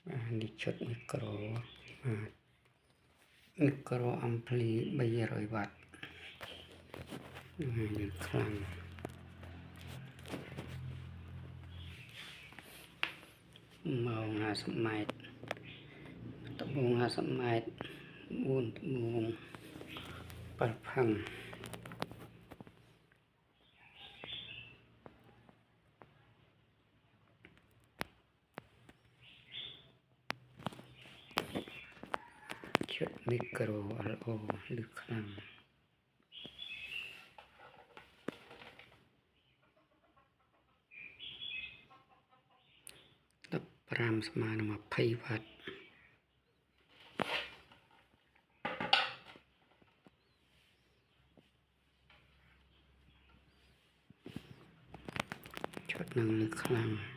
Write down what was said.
នេះឈុតមីក្រូអាំភ្លី300 វ៉ាត់នេះខ្លាំងម៉ោង50 ម៉ែត្រត្បូង50 ម៉ែត្រ4ត្បូង7ផឹងឈុតមីក្រូល្អឬខ្លាំង15ស្មើនឹង20 វ៉ាត់ឈុតនឹងលើខ្លាំង